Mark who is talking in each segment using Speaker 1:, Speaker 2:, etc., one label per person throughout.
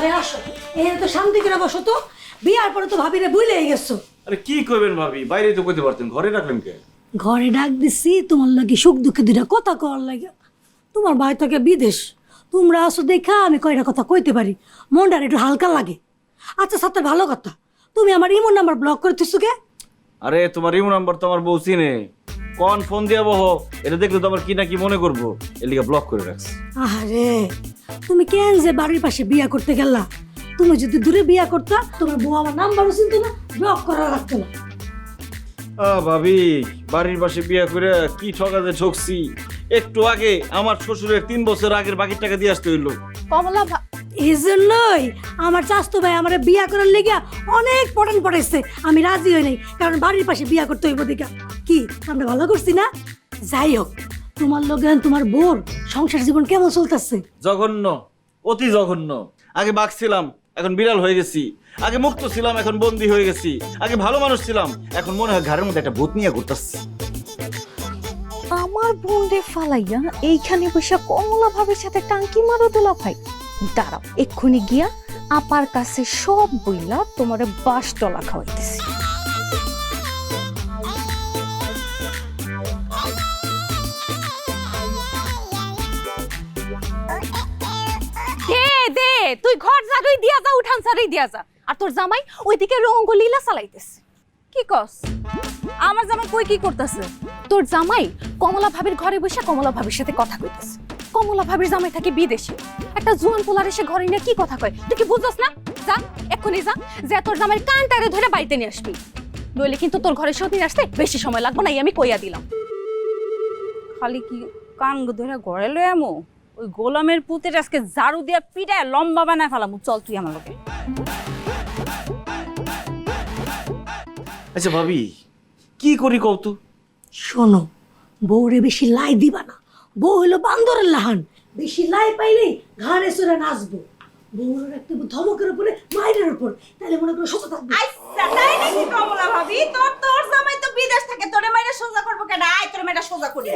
Speaker 1: ঘরে আসো, এখানে তো শান্তি করে বসো তো। বিয়ার পরে তো ভাবিরে ভুলেই গেছো।
Speaker 2: আরে কি করবেন ভাবি, বাইরে তো কইতে পারতেন, ঘরে রাখলেন কে?
Speaker 1: ঘরে ডাক দিছি তোমার লাগে সুখ দুঃখে দুইটা কথা কওয়ার লাগে। তোমার ভাই থাকে বিদেশ, তোমরা আসো দেখা আমি কয়টা কথা কইতে পারি, মনটার একটু হালকা লাগে। আচ্ছা সাথে ভালো কথা, তুমি আমার ইমোর নাম্বার ব্লক করে দিচ্ছ কে?
Speaker 2: আরে তোমার ইমো নাম্বার তো আমার বউ চিনে, কোন ফোন দিয়া বহ, এটা দেখলে তো আমার কি না কি মনে করবো, এর লিগে ব্লক করে রাখছি।
Speaker 1: আরে তুমি কেন যে বাড়ির পাশে বিয়া করতে গেলা? তুমি যদি দূরে বিয়া করতা তোমার বউ আমার নাম্বারও চিনতো না, ব্লক করা লাগতো না।
Speaker 2: ভাবি, বাড়ির পাশে বিয়া করে কি ঠকাতে ঠকছি। একটু আগে আমার শ্বশুরের 3 বছর আগের বাকির টাকা দিয়ে আসতে হইলো।
Speaker 3: কমলা
Speaker 1: এই জন্যই আমার চাচতো ভাই আমার বিয়া করার লেগে অনেক পটান পটাইছে, আমি রাজি হই নাই, কারণ বাড়ির পাশে বিয়া করতে হইব দেখা। কি আমরা ভালো করছি না? যাই হোক, তোমার লগে তোমার বোর সংসার জীবন কেমন চলতেছে?
Speaker 2: জঘন্য, অতি জঘন্য। আগে বাঘ ছিলাম, এখন বিড়াল হয়ে গেছি। আগে মুক্ত ছিলাম, এখন বন্দী হয়ে গেছি। আগে ভালো মানুষ ছিলাম, এখন মনে হয় ঘরের মধ্যে একটা ভূত নিয়ে ঘুরতাছি।
Speaker 3: আমার বোনরে ফালাইয়া এইখানে বসে কমলা ভাবের সাথে টাঙ্কি মারো দোলা ভাই। দাঁড়াও, এক্ষুনি গিয়া আপার কাছে সব বইলা তোমারে বাস টলা খাওয়াইতেছি। দে দে, তুই ঘর ঝাড়ুই দিয়া যা, উঠান ঝাড়ুই দিয়া যা। আর তোর জামাই ওইদিকে রঙ্গলীলা চালাইতেছে। কি কস? আমার জামাই কই কি করতেছে? তোর জামাই কমলা ভাবির ঘরে বসে কমলা ভাবির সাথে কথা কইতেছে। কমলা ভাবির জামাই থাকে বিদেশে, একটা জোয়ান পোলার এসে ঘরে নিয়ে কি কথা কয় তুই কি বুঝছস না? যা এক্ষুনি যা, যে তোর জামাইয়ের কানটারে ধরে বাড়িতে নিয়ে আসবি, নইলে কিন্তু তোর ঘরে সতীন আসতে বেশি সময় লাগবে না, আমি কইয়া দিলাম।
Speaker 4: খালি কি কান ধরে ঘরে লয়ে আমো? ওই গোলামের পুতের আজকে ঝাড়ু দিয়া পিটায় লম্বা বানায় ফেলামু। চল তুই আমার লগে।
Speaker 2: আচ্ছা ভাবি, কি করি কত?
Speaker 1: শোনো, বউরে বেশি লাই দিবা না। বউ হইলো বান্দরের লাহান, বেশি লাই পাইলেই ঘাড়ে চড়ে নাচবো। বউর একটা ধমকের উপরে মায়ের উপর, তাহলে মনে করো সোজা থাকবে।
Speaker 4: আচ্ছা তাই নাকি কমলা ভাবি? তোর জামাই তো বিদেশ থাকে, তোরে মাইরা সোজা করবো কেন? আয় তোর মাইরা সোজা করি।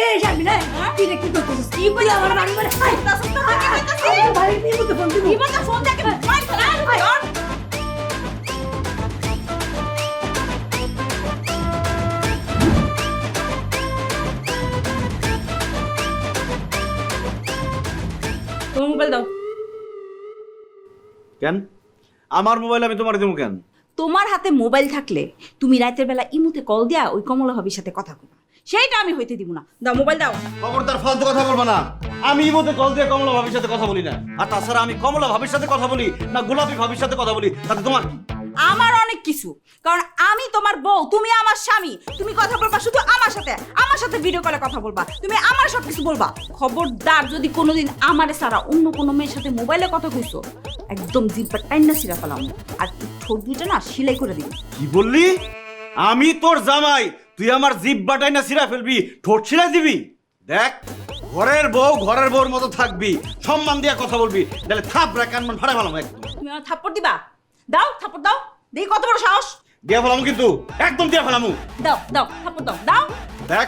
Speaker 1: এই যাবি না, তুই কি করতেছিস? কি বলি আমার বাড়ি মানে আই
Speaker 4: তাছাড়া তো কি কইতাছি?
Speaker 1: আমার ভাই নিয়ে মতো ফোন দিবি।
Speaker 4: জীবনে ফোন দেখে মার ফেলা। আয় ধর। তুমি মোবাইল দাও।
Speaker 2: কেন আমার মোবাইল আমি তোমার দেবো কেন?
Speaker 4: তোমার হাতে মোবাইল থাকলে তুমি রাতের বেলা ইমুতে কল দিয়া ওই কমলা ভাবির সাথে কথা কইবা, সেইটা আমি হইতে দিব না। দাও মোবাইল দাও।
Speaker 2: খবরদার ফালতু কথা বলবো না। আমি এই মধ্যে কল দিয়ে কমলা ভাবির সাথে কথা বলি না। আর তাছাড়া আমি কমলা ভাবির সাথে কথা বলি না গোলাপি ভাবির সাথে কথা বলি, তাতে তোমার কি?
Speaker 4: আমার অনেক কিছু, কারণ আমি তোমার বউ, তুমি আমার স্বামী। তুমি কথা বলবা শুধু আমার সাথে ভিডিও কলে কথা বলবা, তুমি আমার সব কিছু বলবা। খবরদার যদি কোনোদিন আমারে ছাড়া অন্য কোনো মেয়ের সাথে মোবাইলে কথা কইছো, একদম জিব্বা টাইনা ছিঁড়া ফেলাম। আর ঠোঁট দুইটা না সেলাই করে দিবি।
Speaker 2: কি বললি? আমি তোর জামাই, তুই আমার জিভ বাটাই না ছিঁড়া ফেলবি, ঠোঁট ছিঁড়া দিবি? দেখ, ঘরের বউর মতো থাকবি, সম্মান দিয়ে কথা বলবি, তাহলে থাপড়া কানমান ফাড়া ফেলাম একদম।
Speaker 4: তুমি আমার থাপ্পড় দিবা? দাও থাপ্পড় দাও, দেখি কত বড় সাহস।
Speaker 2: দিয়া ফেলাম কিন্তু, একদম দিয়া ফেলামু।
Speaker 4: দাও দাও থাপ্পড় দাও, দাও।
Speaker 2: দেখ,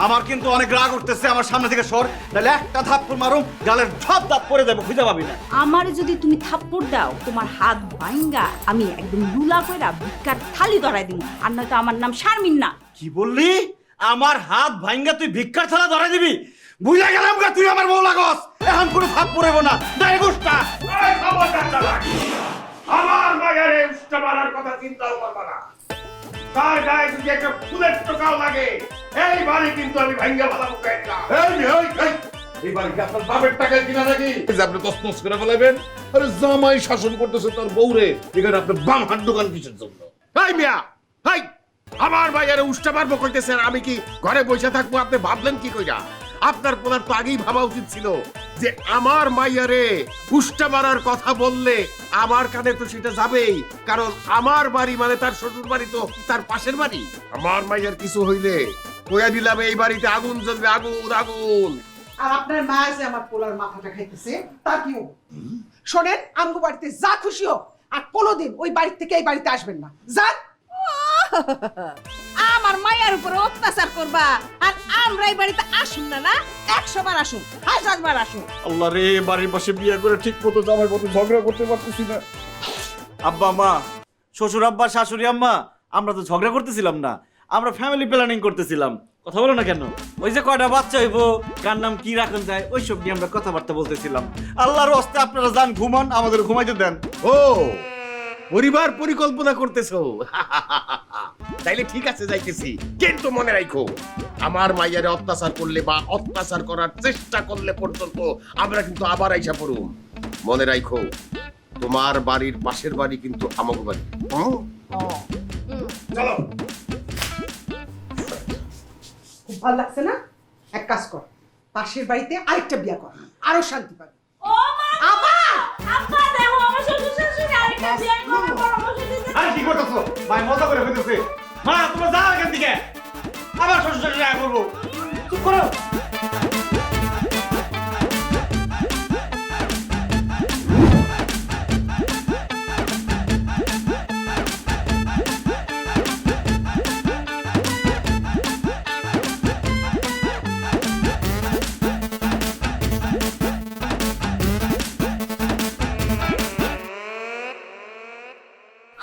Speaker 2: আমার কিন্তু অনেক রাগ উঠতেছে, আমার সামনে থেকে সর, তাহলে একটা থাপ্পড় মারুম, গালের সব দাঁত পড়ে যাবো, খুঁজে পাবি না।
Speaker 4: আমারে যদি তুমি থাপ্পড় দাও, তোমার হাত ভাঙ্গা আমি একদম লুলা কইরা ভিক্ষার থালি ধরাই দিব। আর নয়তো আমার নাম শারমিন না।
Speaker 2: কি বললি? আমার হাত ভাঙ্গা তুই ভিক্ষার থালা ধরাই দিবি? বুঝা গেলাম গা, তুই আমার বউ লাগস। এখন কোনো থাপ পড়েব না, ডাইরেক্ট উষ্টা।
Speaker 5: এই খবরদার চালাকি। আমার মায়ের উষ্টা মারার কথা চিন্তাও করবা না। তার গায়ে যদি একটা ফুলের টোকাও লাগে, এই বাড়ি কিন্তু আমি ভাঙ্গা ফেলাবো কয়েকটা। এই বাড়ি কি আপনার বাপের টাকায় কিনা নাকি যে আপনি তসমস করে ফেলাবেন? আরে জামাই শাসন করতেছে তার বউরে, এখানে আপনি বাম হাত দোকান কিসের জন্য? এই মিয়া, হাই, আমার মায়ের উষ্টা মারবো কইতেছেন, আমি কি ঘরে বসে থাকবো? আপনি ভাবলেন কি কইরা? আপনার পোলার তো আগেই ভাবা উচিত ছিল যে আমার মাইয়ারে উষ্টা মারার কথা বললে আমার কানে তো সেটা যাবেই, কারণ আমার বাড়ি মানে তার শ্বশুর বাড়ি তো তার পাশের বাড়ি। আমার মাইয়ার কিছু হইলে কইয়া দিলাম এই বাড়িতে আগুন জ্বলবে, আগুন আগুন।
Speaker 6: আর আপনার মা যে আমার পোলার মাথাটা খাইতেছে তা কি? শোনেন, আমগো বাড়িতে যা খুশি হোক, আর কোনোদিন ওই বাড়ি থেকে এই বাড়িতে আসবেন না। যান। আমার মায়ের উপরে অত্যাচার করবা আর আমরা এই বাড়িতে আসুন না না 100 বার আসুন 1000 বার আসুন।
Speaker 2: আল্লাহ রে, বাড়ির পাশে বিয়ে করে ঠিক মতো জামাই মতো ঝগড়া করতে পারতেছি না। আব্বা মা, শ্বশুর আব্বা, শাশুড়ি আম্মা, আমরা তো ঝগড়া করতেছিলাম না, আমরা ফ্যামিলি প্ল্যানিং করতেছিলাম। কথা বলো না কেন? ওই যে কয়টা বাচ্চা হইব, কার নাম কি রাখা যায়, ওইসব নিয়ে আমরা কথাবার্তা বলতেছিলাম। আল্লাহর হস্তে আপনারা যান, ঘুমান, আমাদের ঘুমাইতে দেন।
Speaker 5: ও পরিবার পরিকল্পনা করতেছো? তাইলে ঠিক আছে, যাইতেছি, কিন্তু মনে রাখো আমার মাইয়ারে অত্যাচার করলে বা অত্যাচার করার চেষ্টা করলে পর্যন্ত আমরা কিন্তু আবার আইসা পড়ুম। মনে রাখো তোমার বাড়ির পাশের বাড়ি কিন্তু আমাকে বাড়ি। চলো।
Speaker 6: খুব ভালো লাগছে না? এক কাজ কর, পাশের বাড়িতে আরেকটা বিয়া কর, আরো শান্তি পাবি।
Speaker 2: আরে কি করতেছো? ভাই মজা করে হইতেছে। মা তোমরা যাও এখান থেকে, আবার শ্বশুর শাশুড়ি আয়া করবো। চুপ করো।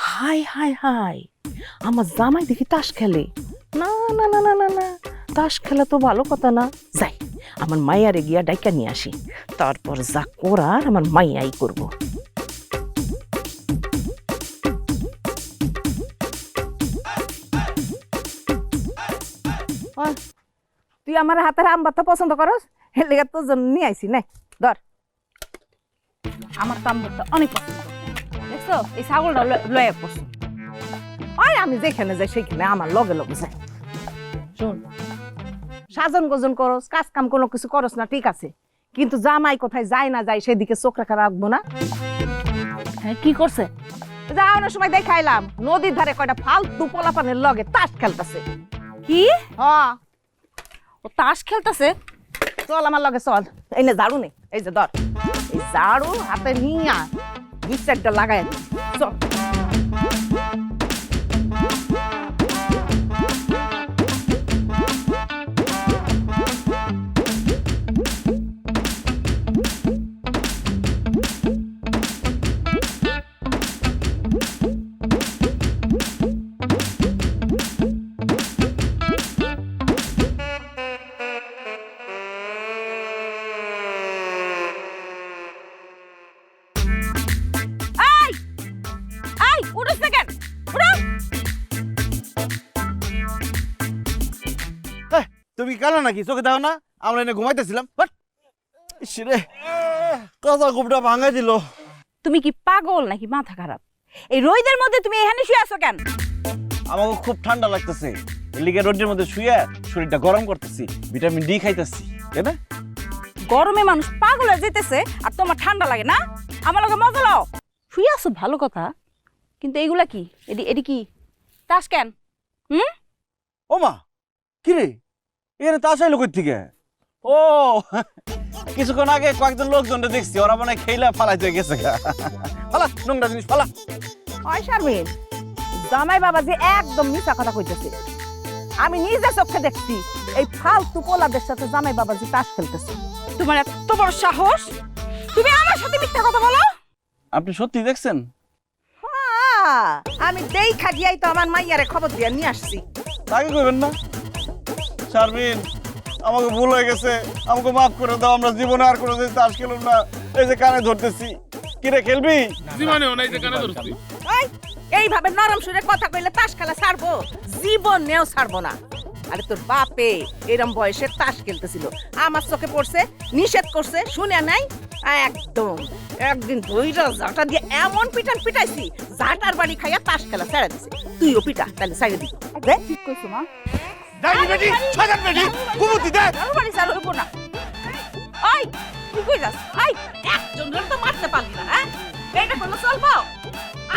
Speaker 7: হাই হাই হাই, আমার জামাই দেখি তাস খেলে। না না না না না না, তাস খেলা তো ভালো কথা না। যাই, আমার মাইয়ারে গিয়া ডাইকা নিয়ে আসি, তারপর যা করার আমার মাইয়াই করব। তুই আমার হাতের আম ভাতটা পছন্দ করস, এর লেগে তোর জন্য নিয়ে আইছি। নাই ধর,
Speaker 3: আমার তো আমটা অনেক পছন্দ। দেখছো এই ছাগলটা লয়ে পড়ছে।
Speaker 7: ওই আমি যেখানে যাই সেখানে আমার লগে লগে যাই। শোন, সাজন গোজন করস, কাজ কাম কোনো কিছু করস না ঠিক আছে, কিন্তু জামাই কোথায় যায় না যায় সেদিকে চোখ রাখা রাখবো না।
Speaker 3: হ্যাঁ কি করছে?
Speaker 7: যাওয়ানোর সময় দেখাইলাম নদীর ধারে কয়টা ফালতু পোলাপানের লগে তাস খেলতেছে।
Speaker 3: কি?
Speaker 7: হ্যাঁ,
Speaker 3: ও তাস খেলতেছে?
Speaker 7: চল আমার লগে চল। এই নে ঝাড়ু নে, এই যে ধর, এই ঝাড়ু হাতে নিয়া দুই চারটা লাগাই দি। চল।
Speaker 3: এই উঠোস না কেন? উঠো।
Speaker 2: তুমি কালো নাকি? চোখে দাও না? আমরা এনে ঘুমাইতেছিলাম। রে, কাঁচা গোপটা ভাঙাই দিল।
Speaker 3: তুমি কি পাগল নাকি মাথা খারাপ? এই রোদের মধ্যে তুমি এখানে শুয়ে আছো কেন?
Speaker 2: আমাকে খুব ঠান্ডা লাগতেছে, লিগে রোদের মধ্যে শুয়ে শরীরটা গরম করতেছি, ভিটামিন ডি খাইতেছি, তাই না?
Speaker 3: গরমে মানুষ পাগল হয়ে যেতেছে আর তোমার ঠান্ডা লাগে না? আমার লগে মজা লাও। শুয়ে আছো ভালো কথা, কিন্তু এগুলা কি? এডি কি তাস কেন?
Speaker 2: ও মা, কি রে, এখানে তাস আইলো কই থেকে? ও কিছুক্ষণ আগে কয়েকজন লোকজনকে দেখছি, ওরা মনে হয় খেলা ফালাইতে গেছে। ফালা নোংরা জিনিস ফালা।
Speaker 7: ওই শারমিন, জামাই বাবা যে একদম মিছা কথা কইতেছে। আমি নিজে চোখে দেখছি এই ফালতু পোলাদের সাথে জামাই বাবা যে তাস খেলতেছে।
Speaker 3: তোমার এত বড় সাহস, তুমি আমার সাথে মিথ্যা কথা বলো?
Speaker 2: আপনি সত্যি দেখছেন?
Speaker 7: হ্যাঁ, আমি দেখা গিয়াই তো আমার মাইয়ারে খবর দিয়ে নিয়ে আসছি।
Speaker 2: তাকে কইবেন না। শারমিন, আমাকে ভুল হয়ে গেছে, আমাকে মাফ করে দাও, আমরা জীবনে আর কোনোদিন তাস খেলব না। এই যে কানে ধরতেছি, কি রে খেলবি?
Speaker 7: এই, এইভাবে নরম সুরে কথা কইলে তাস খেলা ছাড়বো? জীবনেও ছাড়বো না। আরে তোর বাপে এরম বয়সে তাস খেলতেছিল, আমার চোখে পড়ছে, নিষেধ করছে, শুনে নাই। একদম একদিন ধইরা জাটা দিয়ে এমন পিটান পিটাইছি, জাটার বাড়ি খাইয়া তাস খেলা ছেড়ে দিছে। তুইও পিটা, তাহলে ছাড়ে দিবি।
Speaker 3: ঠিক কইছো মা।
Speaker 2: দাই বেটি, সাজান বেটি, কুমুতি দে।
Speaker 3: আমার বাড়ি চালু হইব না। ওই তুই কই যাস?
Speaker 7: এই, একজনের তো মারতে পারলি না, হ্যাঁ? এইটা কোনো চলবো?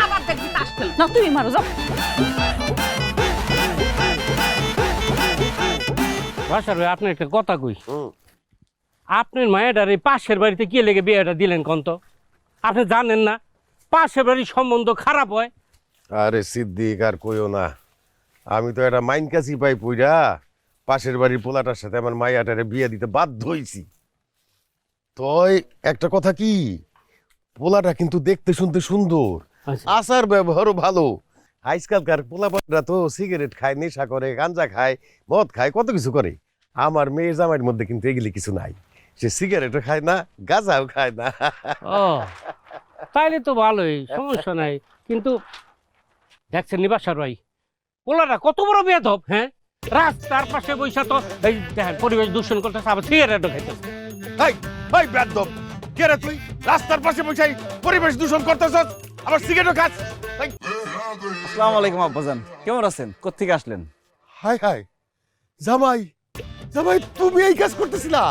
Speaker 7: আবার দেখবি তাস খেল।
Speaker 3: না তুমি মারো, যাও।
Speaker 8: বাসার ভাই, আপনার একটা কথা কই। আপনার মায়েরার এই পাশের বাড়িতে কি লেগে বিয়েটা দিলেন কোন তো? আপনি জানেন না পাশের বাড়ির সম্বন্ধ খারাপ হয়?
Speaker 5: আরে সিদ্দিক, আর কইও না, আমি তো একটা মাইন কাছি পাই পুইরা পাশের বাড়ির পোলাটার সাথে আমার মাইয়াটারে বিয়ে দিতে বাধ্য হইছি। তই একটা কথা কি, পোলাটা কিন্তু দেখতে শুনতে সুন্দর,
Speaker 8: আচ্ছা।
Speaker 5: আচার ব্যবহারও ভালো। আজকালকার পোলাপানরা তো সিগারেট খায়, নেশা করে, গাঞ্জা খায়, মদ খায়, কত কিছু করে। আমার মেয়ের জামাইয়ের মধ্যে কিন্তু এগুলি কিছু নাই। সে সিগারেটও খায় না, গাঁজাও খায় না।
Speaker 8: ও তাইলে তো ভালোই, সমস্যা নাই। কিন্তু দেখছেন নিবাসার ভাই, পোলাটা কত বড় বেয়াদব। হ্যাঁ, রাস্তার পাশে বৈশা তো এই দেখেন পরিবেশ দূষণ করতেছে, আবার সিগারেটও খাইতেছে।
Speaker 5: এই এই বেয়াদব, কে রে তুই? রাস্তার পাশে বসে পরিবেশ দূষণ করতেছস, আবার সিগারেটও খাস। এই,
Speaker 2: আসসালামু আলাইকুম আব্বাজান, কেমন আছেন? কোত্থেকে আসলেন?
Speaker 5: হাই হাই, জামাই জামাই তুমি এই কাজ করতেছিলা?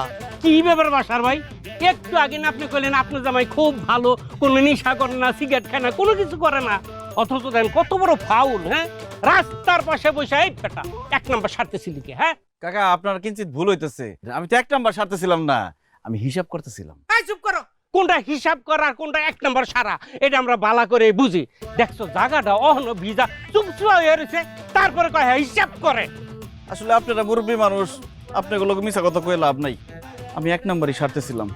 Speaker 8: কি ব্যাপার বাসার ভাই? একটু আগে না আপনি কইলেন আপনার জামাই খুব ভালো, কোনো নেশা করে না, সিগারেট খায় না, কোনো কিছু করে না, অথচ দেন কত বড় ফাউল। হ্যাঁ, রাস্তার পাশে বসে এই বেটা 1 নাম্বার সারতেছিলি কি? হ্যাঁ
Speaker 2: কাকা, আপনার কিঞ্চিত ভুল হইতেছে। আমি তো 1 নাম্বার সারতেছিলাম না, আমি হিসাব করতেছিলাম।
Speaker 8: এই চুপ করো, কোনটা হিসাব করা আর কোনটা 1 নাম্বার সারা এটা আমরা বালা করে বুঝি। দেখছো জায়গাটা অহনো ভিজা চুপচুপা হয়ে রয়েছে, তারপরে কয় হ্যাঁ হিসাব করে।
Speaker 2: আসলে আপনারা মুরব্বী মানুষ, আপনাগুলোকে মিছা কথা কয়ে লাভ নাই। আমি 1 নাম্বারই সারতেছিলাম।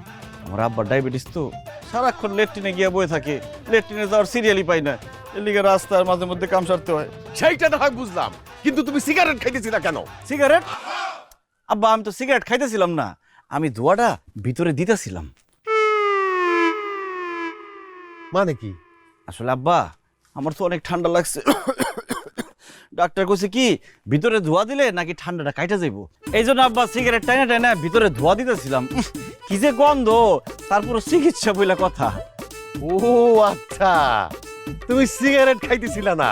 Speaker 2: আমার আব্বার ডায়াবেটিস তো, সারাক্ষণ লেট্রিনে গিয়ে বয়ে থাকে, লেট্রিনে যাওয়ার সিরিয়ালই পাই না, এর লিগে রাস্তার মাঝে মধ্যে কাম সারতে হয়।
Speaker 5: সেইটা না হয় বুঝলাম, কিন্তু তুমি সিগারেট খাইতেছিলা কেন?
Speaker 2: সিগারেট? আব্বা, আমি তো সিগারেট খাইতেছিলাম না, আমি ধোঁয়াটা ভিতরে দিতেছিলাম।
Speaker 5: মানে কি?
Speaker 2: আসলে আব্বা, আমার তো অনেক ঠান্ডা লাগছে। ডাক্তার কইছে কি ভিতরে ধোয়া দিলে নাকি ঠান্ডাটা কাইটা যাইবো, এই জন্য আব্বা সিগারেট টাইনা টাইনা ভিতরে ধোয়া দিতেছিলাম। কি যে গন্ধ, তারপর চিকিৎসা বইলা কথা।
Speaker 5: ও আচ্ছা, তুমি সিগারেট খাইতেছিলা না,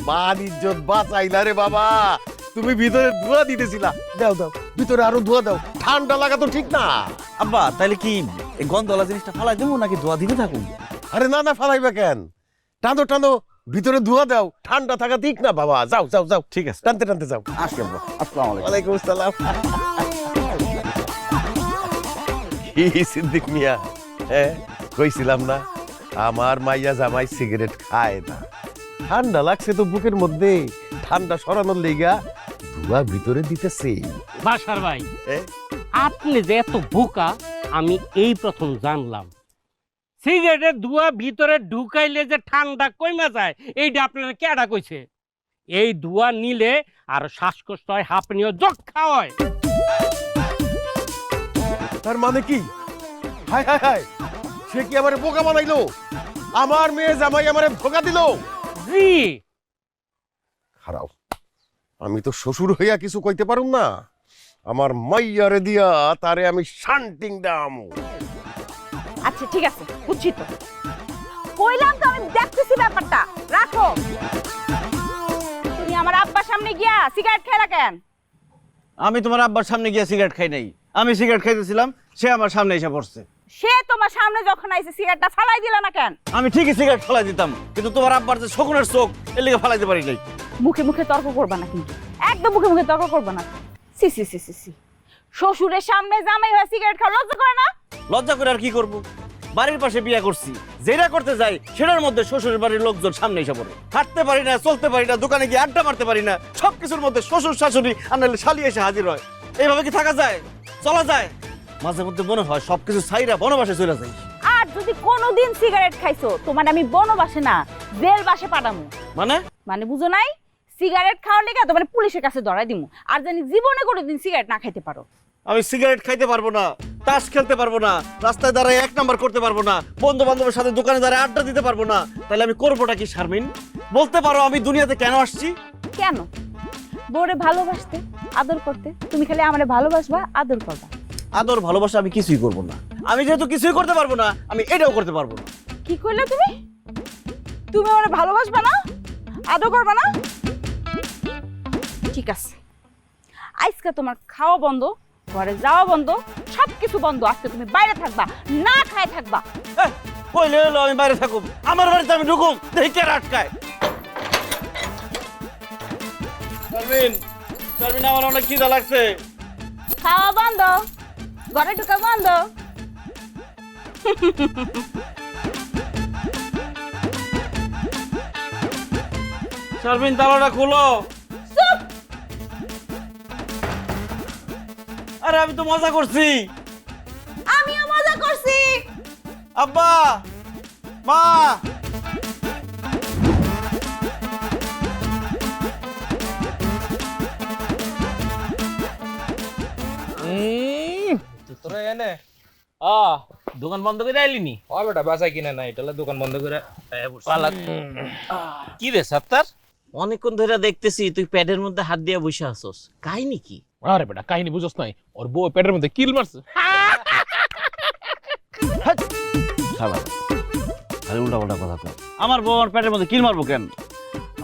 Speaker 5: মান ইজ্জত বাঁচাইলা রে বাবা। তুমি ভিতরে ধোয়া দিতেছিলা, দাও দাও ভিতরে আরো ধোয়া দাও, ঠান্ডা লাগা তো ঠিক না।
Speaker 2: আব্বা তাইলে কি এই গন্ধওয়ালা জিনিসটা ফালাই দেবো নাকি ধোয়া দিতে থাকুন?
Speaker 5: আরে না না, ফালাইবা কেন? টানো টানো, ভিতরে ধোয়া দাও, ঠান্ডা থাকা ঠিক না বাবা। যাও যাও যাও,
Speaker 2: ঠিক আছে,
Speaker 5: টানতে টানতে যাও।
Speaker 2: আসি আব্বা, আসসালামু আলাইকুম।
Speaker 5: ওয়ালাইকুম আসসালাম। কি সিদ্দিক মিয়া, হ্যাঁ কইছিলাম না আমার মাইয়া জামাই সিগারেট খায় না। ঠান্ডা লাগছে তো বুকের মধ্যে, ঠান্ডা সরানোর লেগা ধোয়া ভিতরে দিতেছে।
Speaker 8: বাসার ভাই,
Speaker 5: এ?
Speaker 8: আপনি যে এত বোকা আমি এই প্রথম জানলাম। সিগারেটের ধোঁয়া ভিতরে ঢুকাইলে যে ঠান্ডা কমে যায় এইটা আপনারা কেডা কইছে? এই ধোঁয়া নিলে আর শ্বাসকষ্ট হয়, হাঁপানিও, যক্ষা হয়।
Speaker 5: তার মানে কি? হাই হাই হাই, সে কি আমারে বোকা বানাইলো? আমার মেয়ে জামাই আমারে ধোকা দিল।
Speaker 8: জি,
Speaker 5: খারাপ, আমি তো শ্বশুর হইয়া কিছু কইতে পারুম না। আমার মাইয়ারে দিয়া তারে আমি শান্তিং দাম।
Speaker 4: আচ্ছা ঠিক আছে, বুঝছি তো। কইলাম তো আমি দেখতেছি ব্যাপারটা, রাখো। তুমি আমার আব্বার সামনে গিয়া সিগারেট খেলা কেন?
Speaker 2: আমি তোমার আব্বার সামনে গিয়ে সিগারেট খাই নাই, আমি সিগারেট খাইতেছিলাম, সে আমার সামনে এসে পড়ছে।
Speaker 4: সে তোমার সামনে যখন আইছে সিগারেটটা ফালাই দিলা না কেন?
Speaker 2: আমি ঠিকই সিগারেট ফালাই দিতাম, কিন্তু তোমার আব্বার যে শকুনের চোখ, এর লিগে ফালাইতে পারি নাই।
Speaker 4: মুখে মুখে তর্ক করবা না কিন্তু, একদম মুখে মুখে তর্ক করবা না। সি সি সি সি সি, শ্বশুরের সামনে জামাই হয়ে সিগারেট খাওয়া লজ্জা করে না?
Speaker 2: লজ্জা করে আর কি করব? বাড়ির পাশে বিয়ে করছি, যেটা করতে যাই সেটার মধ্যে শ্বশুরের বাড়ির লোকজন সামনে এসে পড়ে। হাঁটতে পারি না, চলতে পারি না, দোকানে গিয়ে আড্ডা মারতে পারি না, সবকিছুর মধ্যে শ্বশুর শাশুড়ি আর নাহলে শালি এসে হাজির হয়। এইভাবে কি থাকা যায়? চলা যায়? মাঝে মধ্যে মনে হয় সবকিছু ছাইরা বনবাসে চলে যাই।
Speaker 4: আর যদি কোনোদিন সিগারেট খাইছো তোমার আমি বনবাসে না জেল বাসে পাঠামু।
Speaker 2: মানে?
Speaker 4: মানে বুঝো নাই? সিগারেট খাওয়ার লেগে তোমার পুলিশের কাছে ধরাই দিমু, আর জানি জীবনে কোনোদিন সিগারেট না খাইতে পারো।
Speaker 2: আমি সিগারেট খাইতে পারবো না, তাস খেলতে পারবো না, রাস্তায় দাঁড়ায় 1 নাম্বার করতে পারবো না, বন্ধু বান্ধবের সাথে দোকানে দাঁড়ায় আড্ডা দিতে পারবো না। তাহলে আমি করবোটা কি শারমিন? বলতে পারো আমি দুনিয়াতে কেন আসছি?
Speaker 4: কেন? বউরে ভালোবাসতে, আদর করতে। তুমি খালি আমারে ভালোবাসবা, আদর করবা।
Speaker 2: আদর ভালোবাসা আমি কিছুই করবো না। আমি যেহেতু কিছুই করতে পারবো না, আমি এটাও করতে পারবো না।
Speaker 4: কি কইলা তুমি? তুমি আমারে ভালোবাসবা না, আদর করবা না? ঠিক আছে, আজকে তোমার খাওয়া বন্ধ, ঘরে যাওয়া বন্ধ, সবকিছু বন্ধ। আজকে তুমি বাইরে থাকবা, না খায় থাকবা।
Speaker 2: কইলে হলো আমি বাইরে থাকুম, আমার বাড়িতে আমি ঢুকুম, দেখি কে আটকায়। শারমিন, শারমিন, আমার অনেক খিদা লাগছে।
Speaker 4: খাওয়া বন্ধ, ঘরে ঢুকা বন্ধ।
Speaker 2: শারমিন, তালাটা খুলো।
Speaker 4: চুপ!
Speaker 2: আরে আমি তো মজা করছি।
Speaker 4: আমিও মজা করছি।
Speaker 2: আব্বা, মা,
Speaker 9: তোরা এনে
Speaker 8: দোকান বন্ধ করে আইলিনি?
Speaker 9: ও বেটা বাসায় কিনে নাই তাহলে দোকান বন্ধ করে
Speaker 8: কি রে সাত্তার, অনেকক্ষণ ধরে দেখতেছি তুই প্যাডের মধ্যে হাত দিয়ে বসে আছস, কাহিনী কি?
Speaker 9: আরে বেটা কাহিনী বুঝছ নাই, ওর বউ পেটের মধ্যে কিল মারছে।
Speaker 2: আরে উল্টা পাল্টা কথা কয়। আমার বউ আমার পেটের মধ্যে কিল মারবো কেন?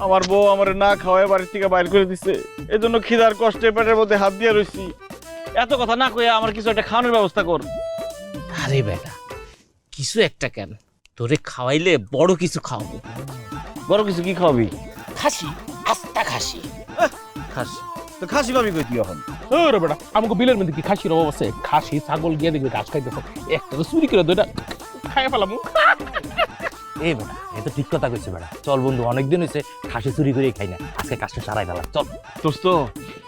Speaker 2: আমার বউ আমার না খাওয়ায় বাড়ির থেকে বাইর করে দিছে, এজন্য খিদার কষ্টে পেটের মধ্যে হাত দিয়ে রইছি। এত কথা না কয়ে আমার কিছু একটা খাওয়ানোর ব্যবস্থা কর।
Speaker 8: আরে বেটা কিছু একটা কেন, তোরে খাওয়াইলে বড় কিছু খাওয়াবো।
Speaker 2: বড় কিছু কি খাওয়াবি?
Speaker 8: খাসি, আস্তা খাসি।
Speaker 2: খাসি? তো খাসি পাবি কই তুই এখন?
Speaker 9: ওরে বেটা আমাকে বিলের মধ্যে কি খাসির অভাব আছে? খাসি ছাগল গিয়ে দেখবে ঘাস খাইতেছে, একটা তো চুরি করে দুইটা খাই ফেলাম।
Speaker 10: এই বেটা এ তো ঠিক কথা কইছে বেটা। চল বন্ধু, অনেকদিন হয়েছে খাসি চুরি করে খাই না, আজকে কাজটা সারাই ফেলা। চল
Speaker 2: দোস্ত,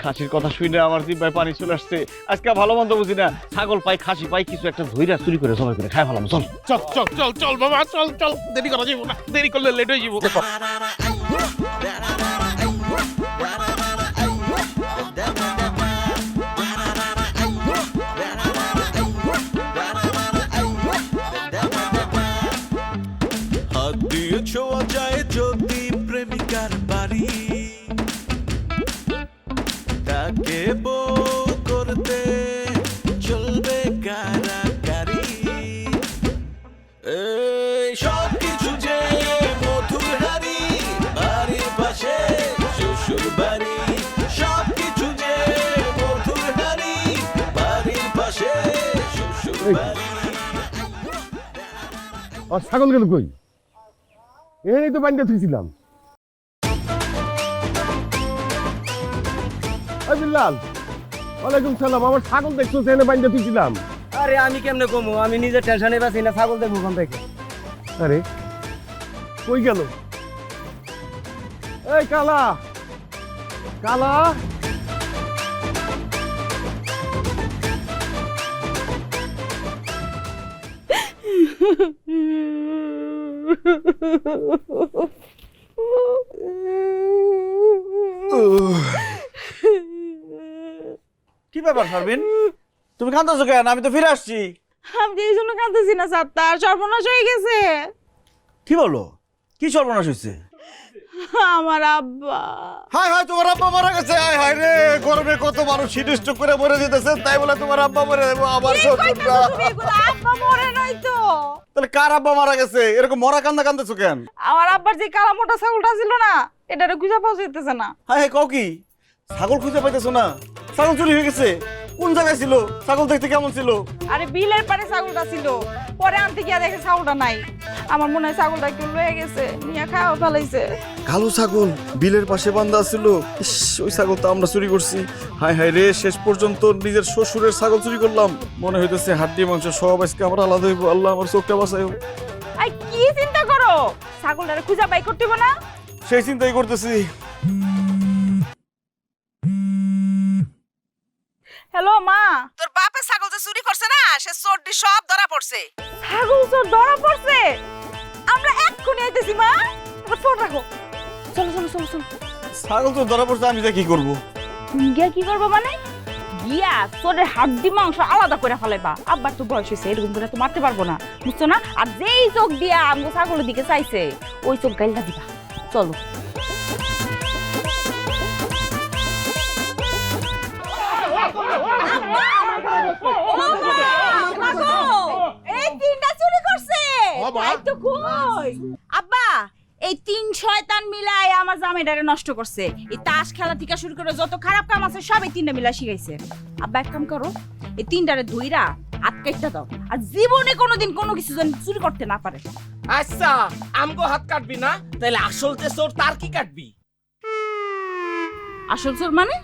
Speaker 2: খাসির কথা শুনে আমার জিহ্বায় পানি চলে আসছে। আজকে ভালো মন্দ বুঝি না, ছাগল পাই খাসি পাই কিছু একটা ধইরা চুরি করে জবাই করে খাই ফেলাম। চল
Speaker 9: চল চল চল চল বাবা চল চল, দেরি করা যাবো না, দেরি করলে লেট হয়ে যাবো।
Speaker 11: হাত দিয়ে ছোঁয়া যায় যদি প্রেমিকার বাড়ি, তাকে বউ করতে চলবে কারাগারি। এই সব কিছু যে মধুর হারি, বাড়ির পাশে শ্বশুর বাড়ি। সব কিছু যে মধুর হারি, বাড়ির পাশে শ্বশুর বাড়ি।
Speaker 5: আর ছাগল গেল কই? এই তো বান্ডা থুইছিলাম। বিল্লাল, ওয়ালাইকুম সালাম। আমার ছাগল দেখছো এনে বান্ডা থুইছিলাম।
Speaker 10: আরে আমি কেমনে কমু, আমি নিজে টেনশনে বাঁচি না, ছাগল দেখবো কোন থেকে?
Speaker 5: আরে কই গেল? এই কালা কালা,
Speaker 2: কি ব্যাপার শারমিন, তুমি কাঁদতেছো কেন? আমি তো ফিরে আসছি।
Speaker 4: আমি এই জন্য কাঁদতেছি না সাত্তার, সর্বনাশ হয়ে গেছে।
Speaker 2: কি বলো? কি সর্বনাশ হয়েছে?
Speaker 4: আমার আব্বা।
Speaker 2: হায় হায়, তোমার আব্বা মারা গেছে। হায় হায় রে, গরমে কত মানুষ শীত করে মরে যেতেছে, তাই বলে তোমার আব্বা মরে যাবো? আমার
Speaker 4: আব্বা মরে নাই তো।
Speaker 2: তাহলে কার আব্বা মারা গেছে? এরকম মরা কান্দা কান্দেছো কেন?
Speaker 4: আমার আব্বার যে কালা মোটা ছাগলটা ছিল না, এটারে খুঁজে পাওয়া যেতেছে না।
Speaker 2: হায় হায়, কও কি? ছাগল খুঁজে পাইতেছো না? ছাগল চুরি হয়ে গেছে? কোন জায়গায় ছিল? ছাগল দেখতে কেমন ছিল?
Speaker 4: আরে বিলের পারে ছাগলটা ছিল, পরে আনতে গিয়া দেখে ছাগলটা নাই। আমার মনে হয় ছাগলটা কেউ লয়ে গেছে, নিয়ে খাওয়া ফেলাইছে।
Speaker 2: কালো ছাগল বিলের পাশে বাঁধা ছিল। ইস, ওই ছাগল তো আমরা চুরি করছি। হায় হায় রে, শেষ পর্যন্ত নিজের শ্বশুরের ছাগল চুরি করলাম। মনে হইতেছে হাড্ডি মাংস সব আজকে আমার আলাদা হইব। আল্লাহ আমার চোখটা বাঁচাইও।
Speaker 4: আই কি চিন্তা করো, ছাগলটারে খুঁজে বাই করতে হবে না?
Speaker 2: সেই চিন্তাই করতেছি।
Speaker 4: হ্যালো মা।
Speaker 7: তোর বাপে ছাগল যে চুরি করছে না, সে চোরটি সব ধরা পড়ছে।
Speaker 4: ছাগল চোর ধরা পড়ছে? আমরা এক্ষুনি আইতেছি মা, আমার ফোন রাখো। চলো চলো চলো চলো।
Speaker 2: ছাগল তো ধরা পড়ছে, আমি যা কি করবো?
Speaker 4: তুমি গিয়া কি করবো মানে? গিয়া চোরের হাড্ডি মাংস আলাদা করে ফেলাইবা। আব্বার তো বয়স হয়েছে, এরকম করে তো মারতে পারবো না, বুঝছো না? আর যেই চোখ দিয়া আমগো ছাগলের দিকে চাইছে, ওই চোখ গাইলটা দিবা। চলো। এই তিনটা চুরি করছে। তাই তো কই? আব্বা, এই তিন শয়তান মিলাই আমার জামাইটারে নষ্ট করছে। এই তাস খেলা থেকে শুরু করে যত খারাপ কাম আছে সব এই তিনটা মিলা শিখাইছে। আব্বা এক কাম করো, এই তিনটারে ধইরা হাত কাটতে দাও, আর জীবনে কোনোদিন কোনো কিছু যেন চুরি করতে না পারে।
Speaker 8: আচ্ছা আমগো হাত কাটবি না, তাহলে আসল যে চোর তার কি কাটবি?
Speaker 4: আসল চোর মানে?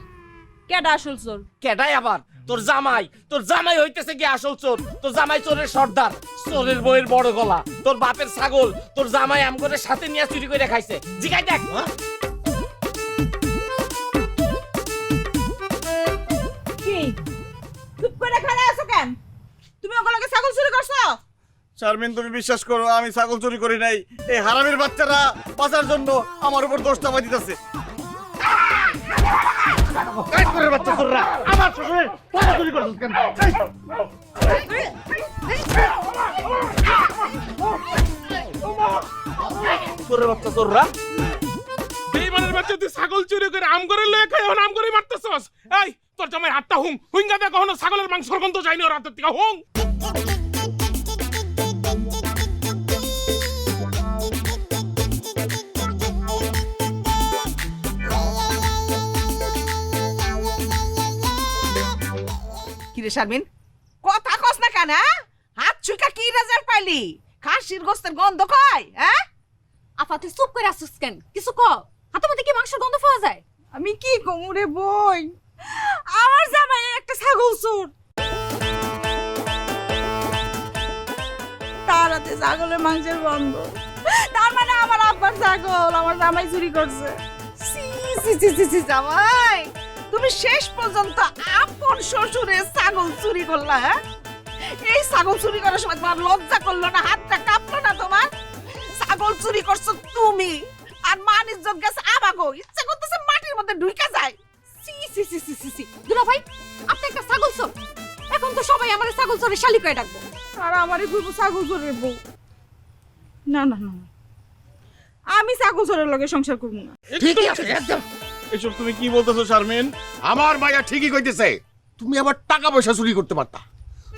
Speaker 4: কেডা আসল চোর?
Speaker 8: কেডাই আবার? তোর জামাই হইতেছে কি আসল চোর? তোর জামাই চোরের সর্দার, চোরের বইয়ের বড় গলা। তোর বাপের ছাগল তোর জামাই আমগরের সাথে নিয়ে চুরি করে খাইছে। জিগাই দেখ।
Speaker 4: কি বইরা খাড়া আছো কেন? তুমি ওগুলোকে ছাগল চুরি করছো?
Speaker 2: শারমিন তুমি বিশ্বাস করো আমি ছাগল চুরি করি নাই, এই হারামির বাচ্চারা বাঁচার জন্য আমার উপর দোষ চাপাই দিতেছে। বাচ্চা চোররা আমার শ্বশুরের টাকা চুরি করছিস কেন? চোরের বাচ্চা চোররা
Speaker 9: বেইমানের বাচ্চা তুই ছাগল চুরি করে আম করে লয়ে খাই এখন আম করে মারতেছস। এই তোর জামাই হাতটা হুঙ্গা দে কখনো ছাগলের মাংসের গন্ধ যায়নি ওর হাতের থেকে হুং।
Speaker 7: কিরে শারমিন কথা কস না কেন? হাত ছুঁকা কি রেজাল্ট পাইলি? খাসির গোস্তের গন্ধ কয়? হ্যাঁ
Speaker 3: আপা তুই চুপ করে আসছিস কেন? কিছু ক। হাতের মধ্যে কি মাংসের গন্ধ পাওয়া যায়?
Speaker 4: আমি কি কমু রে বই, আমার জামাই একটা ছাগল চোর। তার হাতে ছাগলের মাংসের গন্ধ, তার মানে আমার আব্বার ছাগল আমার জামাই চুরি করছে।
Speaker 7: সি সি সি সি সি জামাই, তুমি শেষ পর্যন্ত আপন শ্বশুরের ছাগল চুরি করলা? হ্যাঁ, এই ছাগল চুরি করার সময় তোমার লজ্জা করলো না? হাতটা কাঁপলো না তোমার? ছাগল চুরি করছো তুমি, আর মান ইজ্জত গেছে আমাগো। ইচ্ছা করতেছে মাটির মধ্যে ঢুইকা যায়।
Speaker 3: সি সি সি সি সি সি দুলা ভাই, আপনি একটা ছাগল চোর। এখন তো সবাই আমার ছাগল চোরের শালি করে ডাকবো।
Speaker 4: আর আমারে কইব ছাগল চোরের বউ। না না না, আমি ছাগল চোরের লগে সংসার করব না।
Speaker 5: ঠিকই আছে একদম।
Speaker 2: এসব তুমি কি বলতেছো শারমিন?
Speaker 5: আমার মাইয়া ঠিকই কইতেছে। তুমি আবার টাকা পয়সা চুরি করতে পারতা,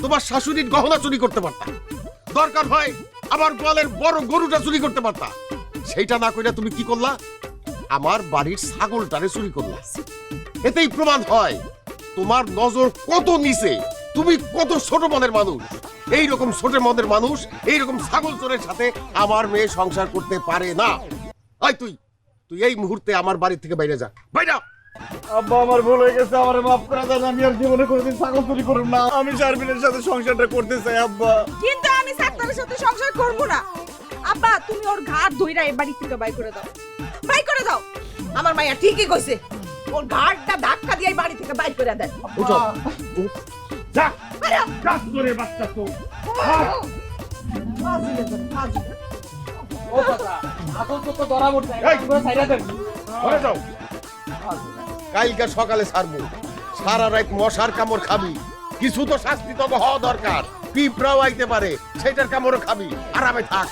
Speaker 5: তোমার শাশুড়ির গহনা চুরি করতে পারতা, দরকার হয় আমার গোয়ালের বড় গরুটা চুরি করতে পারতা। সেইটা না কইরা তুমি কি করলা? আমার বাড়ির ছাগলটারে চুরি করলা। এতেই প্রমাণ হয় তোমার নজর কত নিচে, তুমি কত ছোট মনের মানুষ। এইরকম ছোট মনের মানুষ এইরকম ছাগল চোরের সাথে আমার মেয়ে সংসার করতে পারে না। আয় তুই তুই এই মুহূর্তে আমার বাড়ি থেকে বাইরে যা, বাইরে।
Speaker 2: আব্বা আমার ভুল হয়ে গেছে, আমার মাফ করে দেন। আমি আর জীবনে কোনোদিন ছাগল চুরি করব না। আমি শারমিনের সাথে সংসারটা করতে চাই আব্বা।
Speaker 4: কিন্তু আমি সাত্তারের সাথে সংসার করব না। আব্বা তুমি ওর ঘাট ধইরা এই বাড়ি থেকে বাই করে দাও, বাই করে দাও।
Speaker 7: আমার মাইয়া ঠিকই কইছে, ওর ঘাড়টা ধাক্কা দিয়ে এই বাড়ি থেকে বাইর করে দেন।
Speaker 5: উঠো।
Speaker 9: যা যা চোরের বাচ্চা তো।
Speaker 5: ও চাচা, আসল তো ধরা পড়ছে, পুরো সাইরা দেন। ঘরে যাও। কালকে সকালে ছাড়বো, সারা রাত মশার কামড় খাবি। কিছু তো শাস্তি তো হওয়া দরকার। পিঁপড়াও আইতে পারে, সেটার কামড়ও খাবি। আরামে থাক।